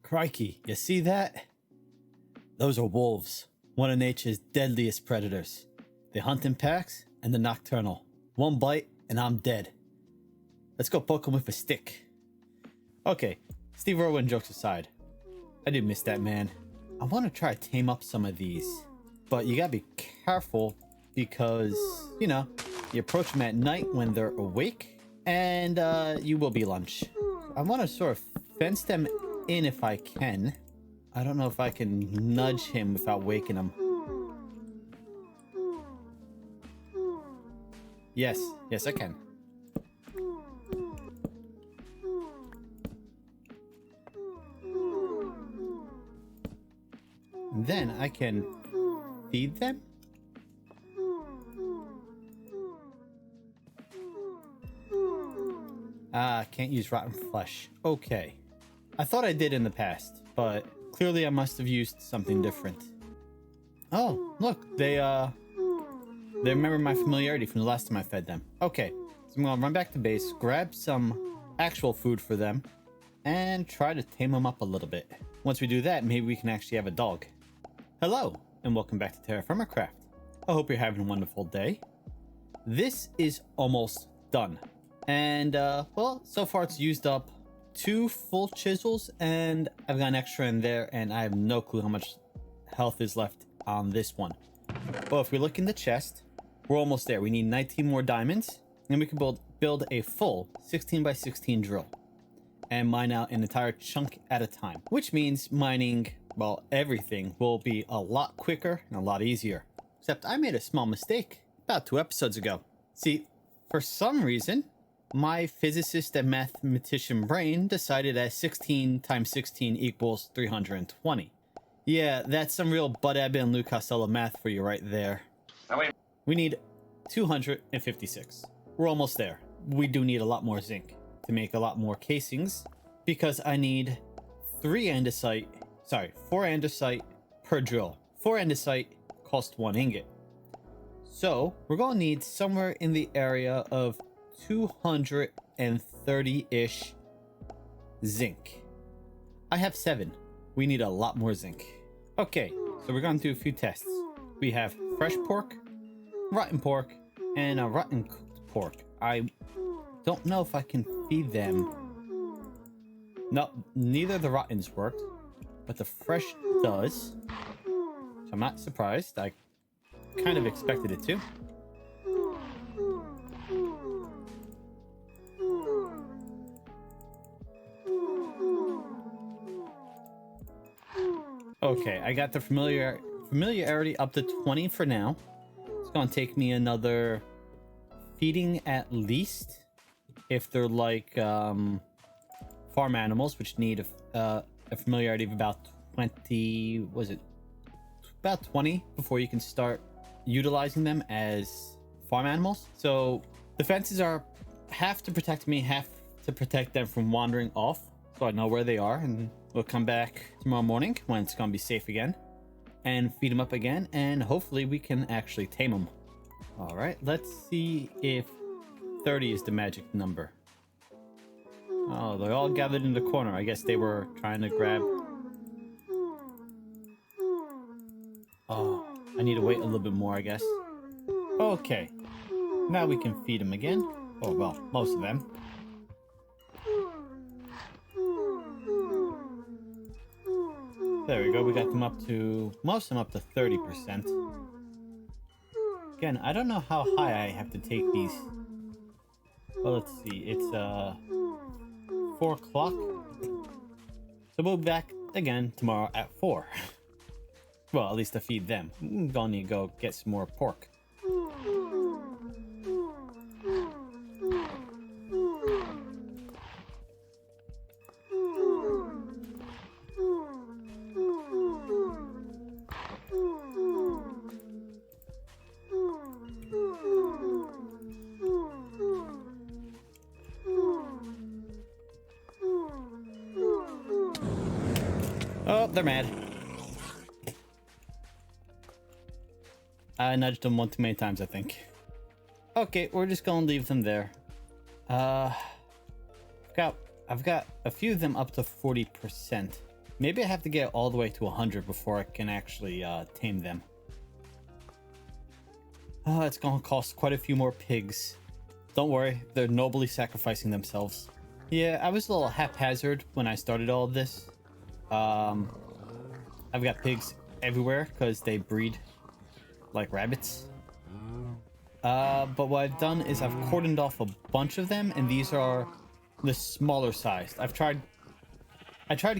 Crikey, you see that? Those are wolves, one of nature's deadliest predators. They hunt in packs and they're nocturnal. One bite and I'm dead. Let's go poke them with a stick. Okay, Steve Irwin jokes aside. I do miss that man. I want to try to tame up some of these, but you gotta be careful because, you know, you approach them at night when they're awake and you will be lunch. I want to sort of fence them in if I can. I don't know if I can nudge him without waking him. Yes, I can. Then I can feed them? Can't use rotten flesh. Okay. I thought I did in the past, but clearly I must have used something different. Oh, look, they remember my familiarity from the last time I fed them. Okay, so I'm gonna run back to base, grab some actual food for them, and try to tame them up a little bit. Once we do that, maybe we can actually have a dog. Hello, and welcome back to TerraFirmaCraft. I hope you're having a wonderful day. This is almost done. And, well, so far it's used up 2 full chisels, and I've got an extra in there, and I have no clue how much health is left on this one. Well, if we look in the chest, we're almost there. We need 19 more diamonds, and we can build a full 16 by 16 drill and mine out an entire chunk at a time, which means mining, well, everything will be a lot quicker and a lot easier. Except I made a small mistake about 2 episodes ago. See, for some reason, my physicist and mathematician brain decided that 16 times 16 equals 320. Yeah, that's some real Bud Abbott and Lou Costello math for you right there. Oh, wait. We need 256. We're almost there. We do need a lot more zinc to make a lot more casings because I need 4 andesite per drill. 4 andesite cost 1 ingot. So we're going to need somewhere in the area of 230-ish zinc. I have 7. We need a lot more zinc. Okay, so we're going to do a few tests. We have fresh pork, rotten pork, and a rotten cooked pork. I don't know if I can feed them. No, neither of the rottens worked, but the fresh does. So I'm not surprised. I kind of expected it to. Okay, I got the familiarity up to 20 for now. It's gonna take me another feeding at least, if they're like farm animals, which need a familiarity of about 20. Was it about 20 before you can start utilizing them as farm animals? So the fences are half to protect me, half to protect them from wandering off, so I know where they are, and we'll come back tomorrow morning when it's gonna be safe again and feed them up again, and hopefully we can actually tame them. All right, let's see if 30 is the magic number. Oh, they're all gathered in the corner. I guess they were trying to grab. Oh, I need to wait a little bit more, I guess. Okay, now we can feed them again. Oh, well, most of them. There we go, we got them up to, most of them up to 30%. Again, I don't know how high I have to take these. Well, let's see, it's 4 o'clock. So we'll be back again tomorrow at 4. Well, at least to feed them. I'm gonna need to go get some more pork. Oh, they're mad. I nudged them one too many times, I think. Okay, we're just gonna leave them there. I've got a few of them up to 40%. Maybe I have to get all the way to 100 before I can actually tame them. It's gonna cost quite a few more pigs. Don't worry, they're nobly sacrificing themselves. Yeah, I was a little haphazard when I started all of this. I've got pigs everywhere because they breed like rabbits. But what I've done is I've cordoned off a bunch of them, and these are the smaller sized. I tried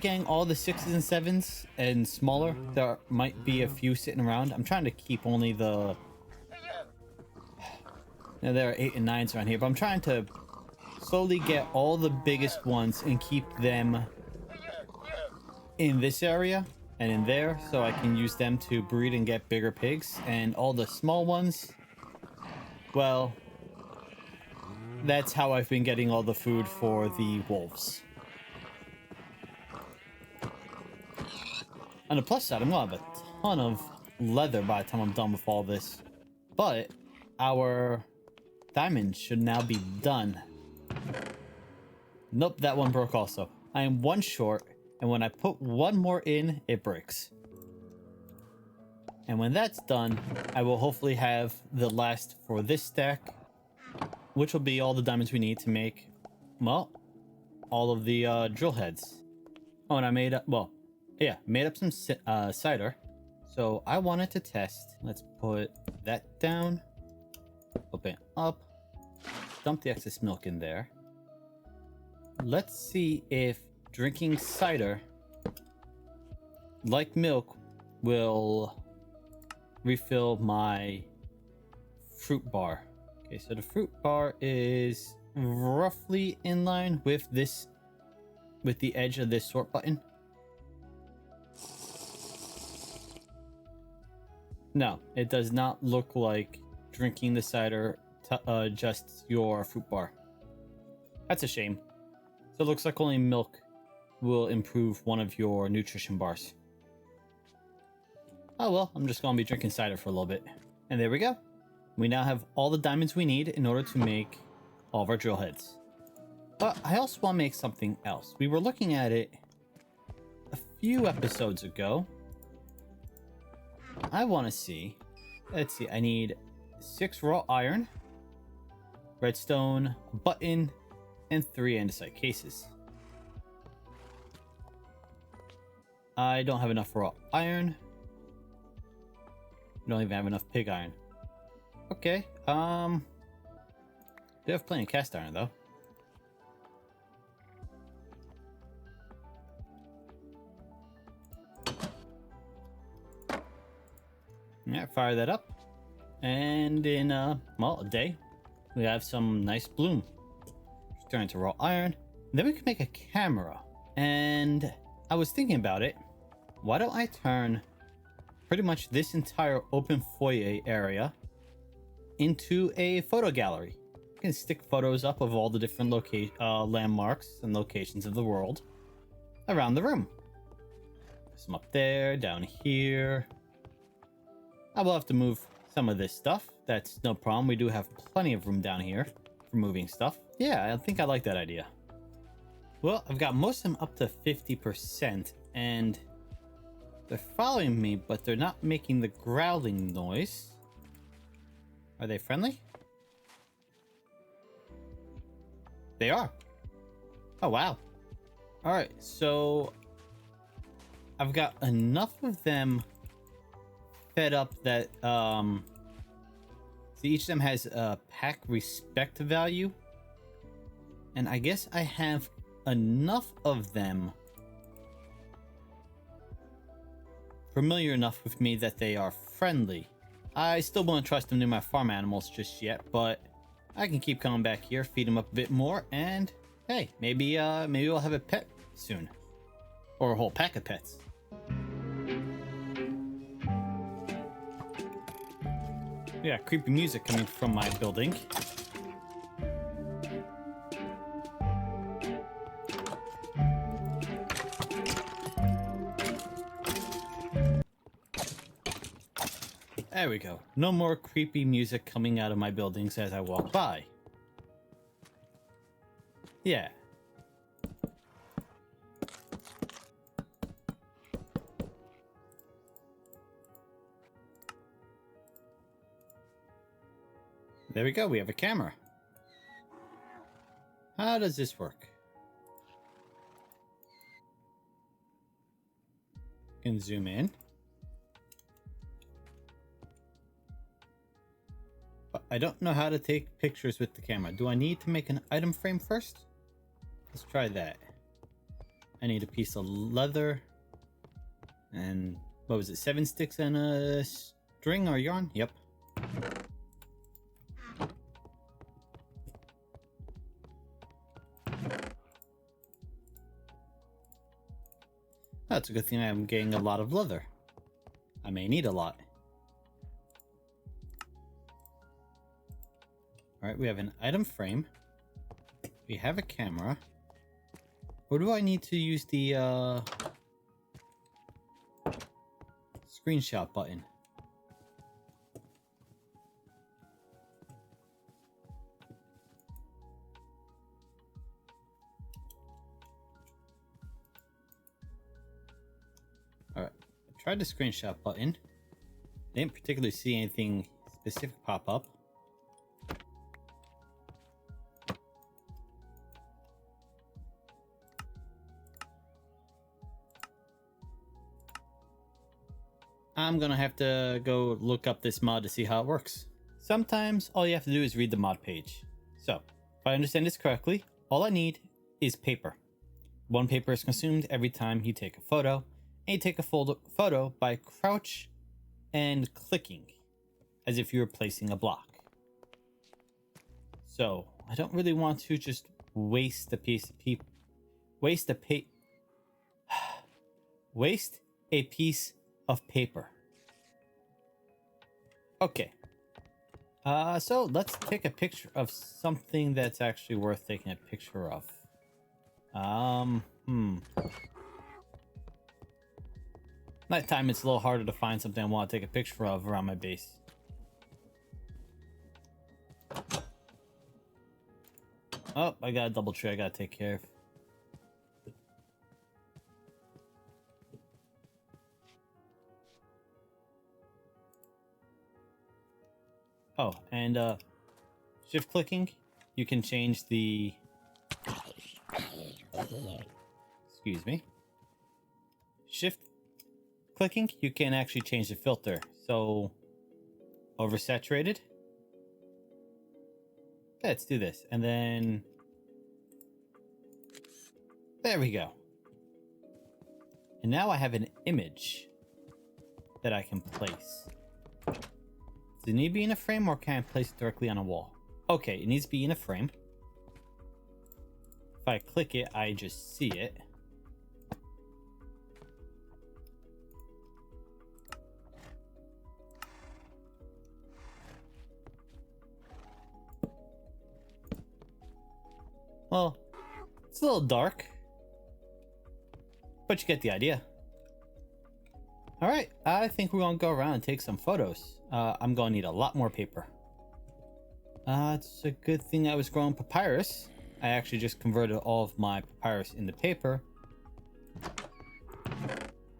getting all the 6s and 7s and smaller. There might be a few sitting around. I'm trying to keep only the... Now, there are 8 and 9s around here, but I'm trying to slowly get all the biggest ones and keep them in this area and in there, so I can use them to breed and get bigger pigs. And all the small ones, well, that's how I've been getting all the food for the wolves. On the plus side, I'm gonna have a ton of leather by the time I'm done with all this. But our diamonds should now be done. Nope, that one broke also. I am one short, and when I put one more in, it breaks. And when that's done, I will hopefully have the last for this stack, which will be all the diamonds we need to make, well, all of the drill heads. Oh, and I made up, well, yeah, made up some cider. So I wanted to test. Let's put that down. Open it up. Dump the excess milk in there. Let's see if drinking cider, like milk, will refill my fruit bar. Okay, so the fruit bar is roughly in line with this, with the edge of this sort button. No, it does not look like drinking the cider adjusts your fruit bar. That's a shame. So it looks like only milk will improve one of your nutrition bars. Oh well, I'm just gonna be drinking cider for a little bit. And there we go. We now have all the diamonds we need in order to make all of our drill heads. But I also want to make something else. We were looking at it a few episodes ago. I want to see, let's see, I need 6 raw iron, redstone, a button, and 3 andesite cases. I don't have enough raw iron. Don't even have enough pig iron. Okay, do have plenty of cast iron though. Yeah, fire that up. And in, well, a day, we have some nice bloom. Just turn it to raw iron. Then we can make a camera. And I was thinking about it. Why don't I turn pretty much this entire open foyer area into a photo gallery? You can stick photos up of all the different landmarks and locations of the world around the room. Some up there, down here. I will have to move some of this stuff. That's no problem. We do have plenty of room down here for moving stuff. Yeah, I think I like that idea. Well, I've got most of them up to 50%, and they're following me, but they're not making the growling noise. Are they friendly? They are. Oh, wow. All right, so I've got enough of them fed up that so each of them has a pack respect value, and I guess I have enough of them familiar enough with me that they are friendly. I still won't trust them to my farm animals just yet, but I can keep coming back here, feed them up a bit more, and hey, maybe we'll have a pet soon, or a whole pack of pets. Yeah, creepy music coming from my building. There we go. No more creepy music coming out of my buildings as I walk by. Yeah. There we go. We have a camera. How does this work? Can zoom in. But I don't know how to take pictures with the camera. Do I need to make an item frame first? Let's try that. I need a piece of leather. And what was it? 7 sticks and a string or yarn? Yep. That's a good thing I'm getting a lot of leather. I may need a lot. Alright, we have an item frame. We have a camera. Or do I need to use the screenshot button? Alright, I tried the screenshot button. Didn't particularly see anything specific pop up. I'm gonna have to go look up this mod to see how it works. Sometimes all you have to do is read the mod page. So, if I understand this correctly, all I need is paper. 1 paper is consumed every time you take a photo, and you take a photo by crouch and clicking, as if you were placing a block. So, I don't really want to just waste a piece of waste a piece of paper. Okay. So let's take a picture of something that's actually worth taking a picture of. Nighttime, it's a little harder to find something I want to take a picture of around my base. Oh, I got a double tree I gotta take care of. Oh, and shift clicking, you can change the... Excuse me. Shift clicking, you can actually change the filter. So, oversaturated. Okay, let's do this. And then... There we go. And now I have an image that I can place. Does it need to be in a frame, or can I place it directly on a wall? Okay, it needs to be in a frame. If I click it, I just see it. Well, it's a little dark, but you get the idea. Alright, I think we're gonna go around and take some photos. I'm gonna need a lot more paper. It's a good thing I was growing papyrus. I actually just converted all of my papyrus into paper.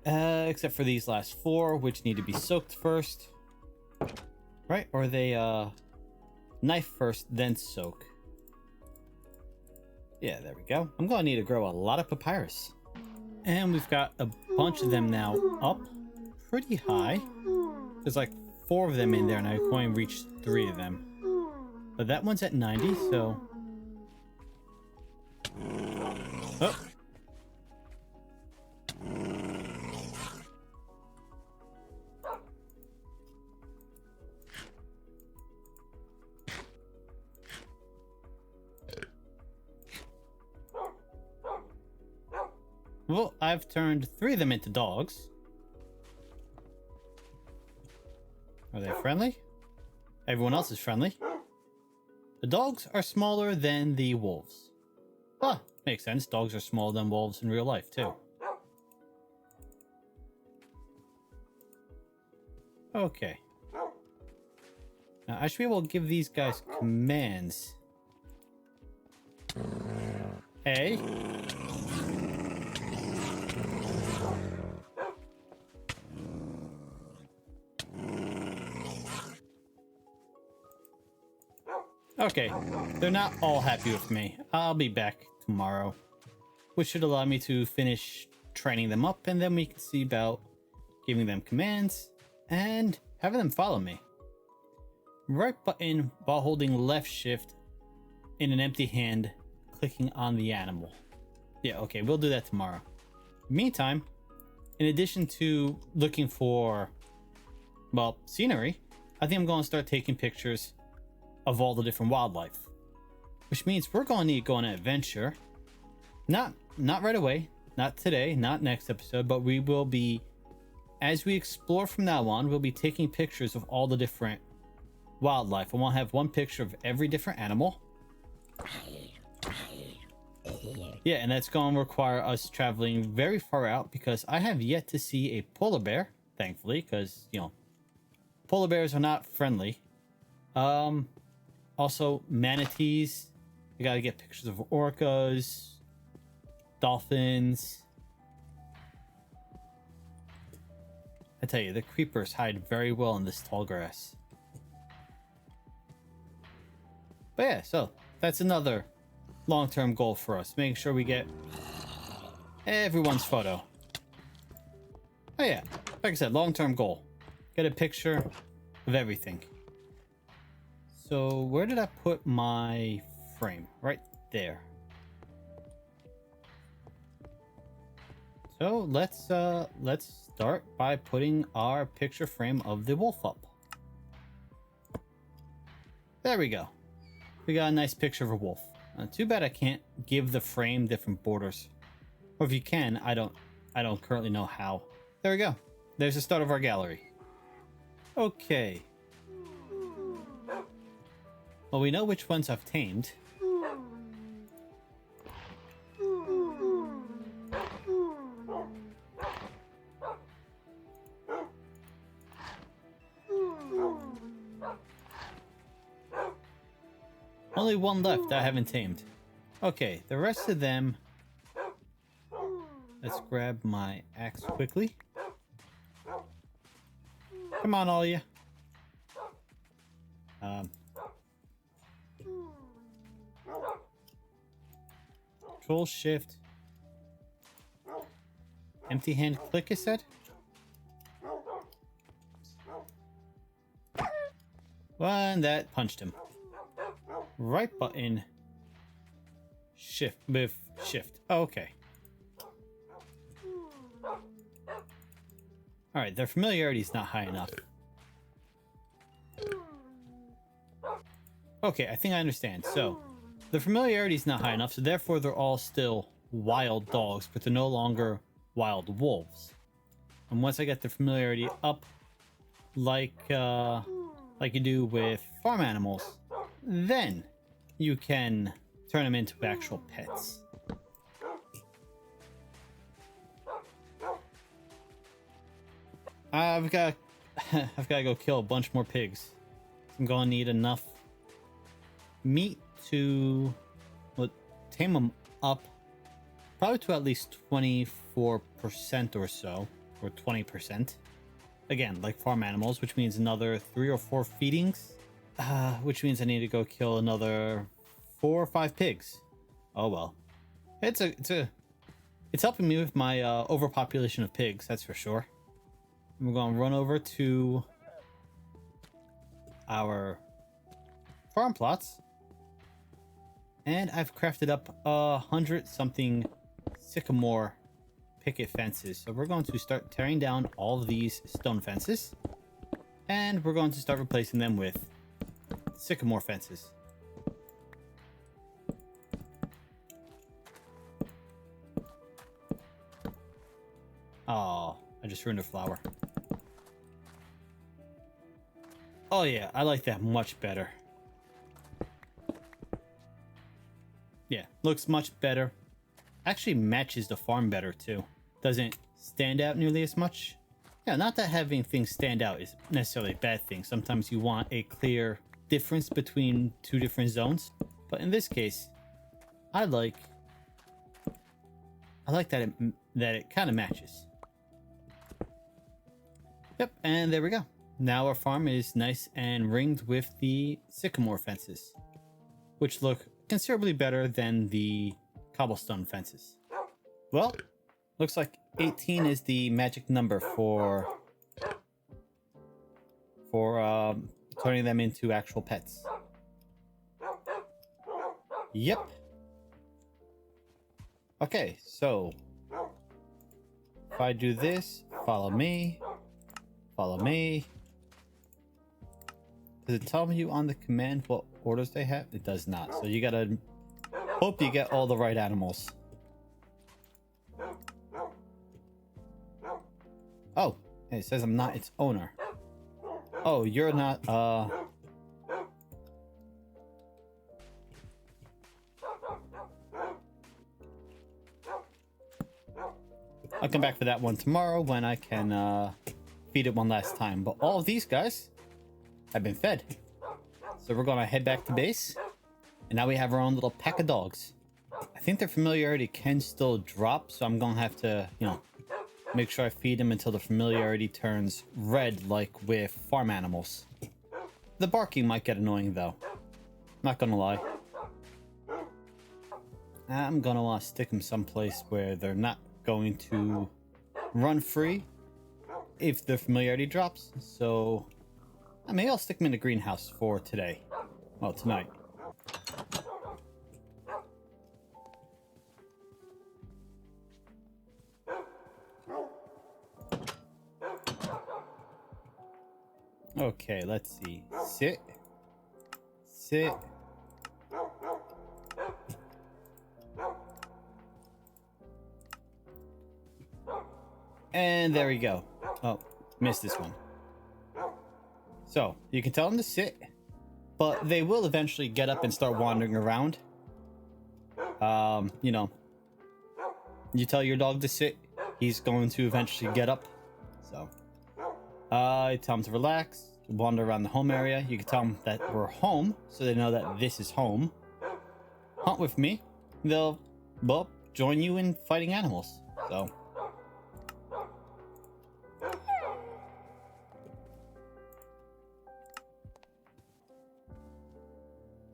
Except for these last 4, which need to be soaked first. Right? Or they, knife first, then soak. Yeah, there we go. I'm gonna need to grow a lot of papyrus. And we've got a bunch of them now up pretty high. There's like 4 of them in there, and I've only reached 3 of them. But that one's at 90, so... Oh! Well, I've turned 3 of them into dogs. Are they friendly? Everyone else is friendly. The dogs are smaller than the wolves. Ah, makes sense. Dogs are smaller than wolves in real life, too. Okay. Now, I should be able to give these guys commands. A. Okay, they're not all happy with me. I'll be back tomorrow, which should allow me to finish training them up, and then we can see about giving them commands and having them follow me. Right button while holding left shift in an empty hand, clicking on the animal. Yeah, okay, we'll do that tomorrow. Meantime, in addition to looking for, well, scenery, I think I'm going to start taking pictures of all the different wildlife, which means we're going to need to go on an adventure. Not right away, not today, not next episode, but we will be, as we explore from now on, we'll be taking pictures of all the different wildlife. I want to have one picture of every different animal. Yeah, and that's going to require us traveling very far out, because I have yet to see a polar bear, thankfully, because, you know, polar bears are not friendly. Also, manatees. We gotta get pictures of orcas, dolphins. I tell you, the creepers hide very well in this tall grass. But yeah, so that's another long-term goal for us. Making sure we get everyone's photo. Oh yeah, like I said, long-term goal. Get a picture of everything. So where did I put my frame? Right there. So let's start by putting our picture frame of the wolf up. There we go. We got a nice picture of a wolf. Too bad I can't give the frame different borders. Or if you can, I don't currently know how. There we go. There's the start of our gallery. Okay. Well, we know which ones I've tamed. Only one left I haven't tamed. Okay, the rest of them... Let's grab my axe quickly. Come on, all you. Control Shift. Empty hand click, is said? One that punched him. Right button. Shift with shift. Oh, okay. Alright, their familiarity is not high enough. Okay, I think I understand. So, the familiarity is not high enough, so therefore they're all still wild dogs, but they're no longer wild wolves. And once I get the familiarity up, like you do with farm animals, then you can turn them into actual pets. I've got to go kill a bunch more pigs. I'm gonna need enough meat to tame them up, probably to at least 24% or so, or 20%. Again, like farm animals, which means another 3 or 4 feedings, which means I need to go kill another 4 or 5 pigs. Oh well, it's helping me with my overpopulation of pigs, that's for sure. We're going to run over to our farm plots, and I've crafted up 100 something sycamore picket fences. So we're going to start tearing down all of these stone fences, and we're going to start replacing them with sycamore fences. Oh, I just ruined a flower. Oh yeah, I like that much better. Yeah, looks much better. Actually matches the farm better too. Doesn't stand out nearly as much. Yeah, not that having things stand out is necessarily a bad thing. Sometimes you want a clear difference between two different zones. But in this case, I like that it kind of matches. Yep, and there we go. Now our farm is nice and ringed with the sycamore fences. which look considerably better than the cobblestone fences. Well, looks like 18 is the magic number for turning them into actual pets. Yep. Okay, so if I do this, follow me, follow me. Does it tell you on the command what orders they have? It does not. So you gotta hope you get all the right animals. Oh, it says I'm not its owner. Oh, you're not, I'll come back for that one tomorrow when I can feed it one last time. But all of these guys have been fed. So we're gonna head back to base. And now we have our own little pack of dogs. I think their familiarity can still drop, so I'm gonna have to, you know, make sure I feed them until the familiarity turns red like with farm animals. The barking might get annoying though. Not gonna lie. I'm gonna stick them someplace where they're not going to run free if the familiarity drops. So maybe I'll stick them in the greenhouse for today. Well, tonight. Okay, let's see. Sit. Sit. And there we go. Oh, missed this one. So, you can tell them to sit, but they will eventually get up and start wandering around. You know, you tell your dog to sit, he's going to eventually get up. So, you tell them to relax, to wander around the home area. You can tell them that we're home, so they know that this is home. Hunt with me. They'll, well, join you in fighting animals. So.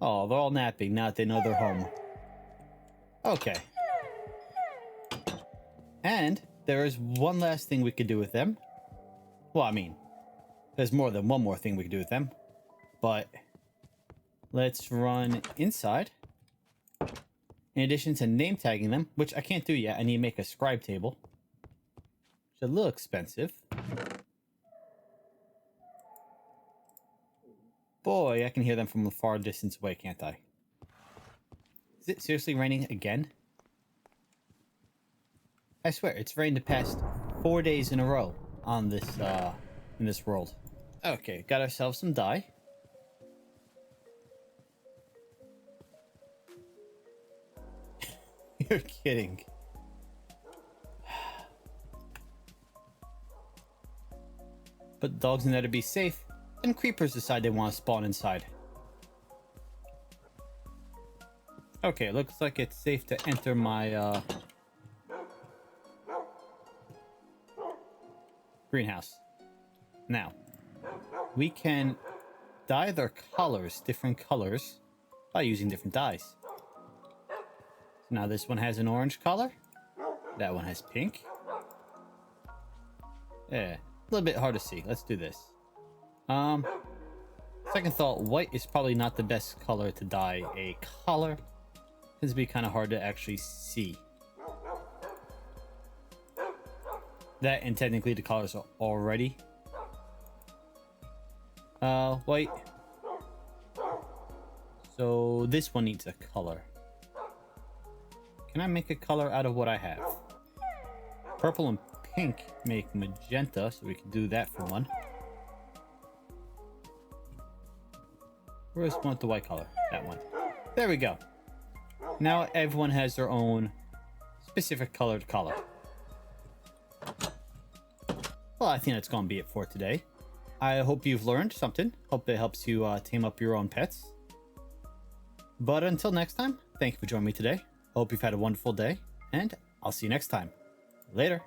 Oh, they're all napping now that they know they're home. Okay. And there is one last thing we could do with them. Well, I mean, there's more than one more thing we could do with them. But let's run inside. In addition to name tagging them, which I can't do yet. I need to make a scribe table. It's a little expensive. Boy, I can hear them from a far distance away, can't I? Is it seriously raining again? I swear, it's rained the past 4 days in a row on this, in this world. Okay, got ourselves some dye. You're kidding. Put dogs in there to be safe. And creepers decide they want to spawn inside. Okay, looks like it's safe to enter my greenhouse. Now, we can dye their collars different colors by using different dyes. So now this one has an orange collar. That one has pink. Yeah, a little bit hard to see. Let's do this. Second thought, white is probably not the best color to dye a collar. Tends to be kind of hard to actually see. That and technically the colors are already white. So this one needs a color. Can I make a color out of what I have? Purple and pink make magenta, so we can do that for one. Where's one with the white color? That one. There we go. Now everyone has their own specific colored collar. Well, I think that's going to be it for today. I hope you've learned something. Hope it helps you tame up your own pets. But until next time, thank you for joining me today. Hope you've had a wonderful day, and I'll see you next time. Later.